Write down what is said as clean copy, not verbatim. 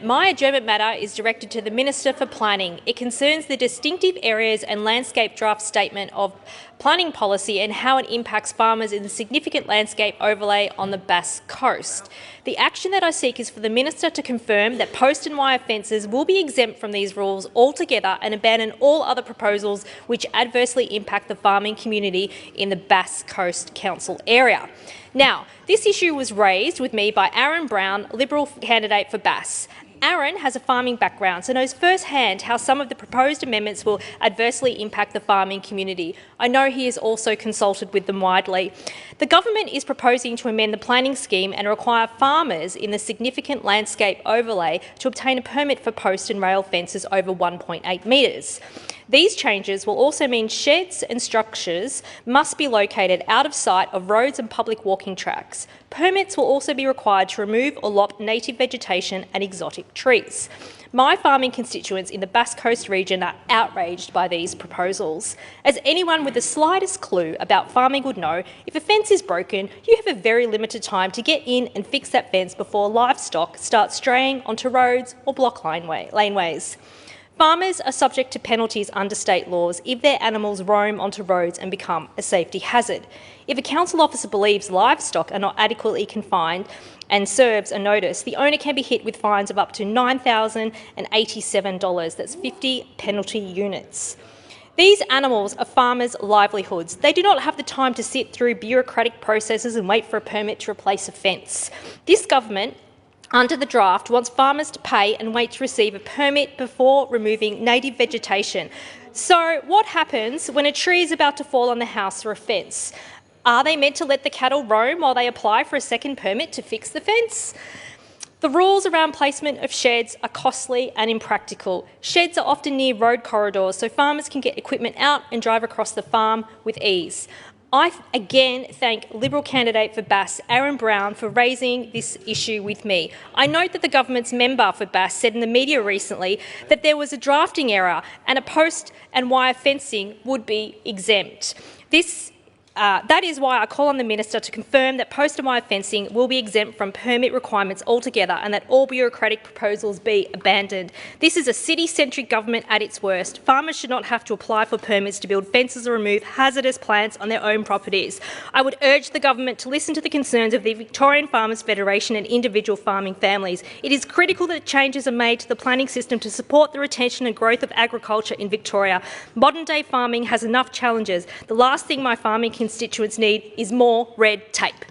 My adjournment matter is directed to the Minister for Planning. It concerns the distinctive areas and landscape draft statement of planning policy and how it impacts farmers in the significant landscape overlay on the Bass Coast. The action that I seek is for the Minister to confirm that post and wire fences will be exempt from these rules altogether and abandon all other proposals which adversely impact the farming community in the Bass Coast Council area. Now, this issue was raised with me by Aaron Brown, Liberal candidate for Bass. Aaron has a farming background, so knows firsthand how some of the proposed amendments will adversely impact the farming community. I know he has also consulted with them widely. The government is proposing to amend the planning scheme and require farmers in the significant landscape overlay to obtain a permit for post and rail fences over 1.8 metres. These changes will also mean sheds and structures must be located out of sight of roads and public walking tracks. Permits will also be required to remove or lop native vegetation and exotic trees. My farming constituents in the Bass Coast region are outraged by these proposals. As anyone with the slightest clue about farming would know, if a fence is broken, you have a very limited time to get in and fix that fence before livestock start straying onto roads or block laneways. Farmers are subject to penalties under state laws if their animals roam onto roads and become a safety hazard. If a council officer believes livestock are not adequately confined and serves a notice, the owner can be hit with fines of up to $9,087. That's 50 penalty units. These animals are farmers' livelihoods. They do not have the time to sit through bureaucratic processes and wait for a permit to replace a fence. This government, under the draft, wants farmers to pay and wait to receive a permit before removing native vegetation. So what happens when a tree is about to fall on the house or a fence? Are they meant to let the cattle roam while they apply for a second permit to fix the fence? The rules around placement of sheds are costly and impractical. Sheds are often near road corridors, so farmers can get equipment out and drive across the farm with ease. I again thank Liberal candidate for Bass, Aaron Brown, for raising this issue with me. I note that the government's member for Bass said in the media recently that there was a drafting error and a post and wire fencing would be exempt. That is why I call on the Minister to confirm that post and wire fencing will be exempt from permit requirements altogether and that all bureaucratic proposals be abandoned. This is a city-centric government at its worst. Farmers should not have to apply for permits to build fences or remove hazardous plants on their own properties. I would urge the government to listen to the concerns of the Victorian Farmers Federation and individual farming families. It is critical that changes are made to the planning system to support the retention and growth of agriculture in Victoria. Modern-day farming has enough challenges. The last thing my farming constituents need is more red tape.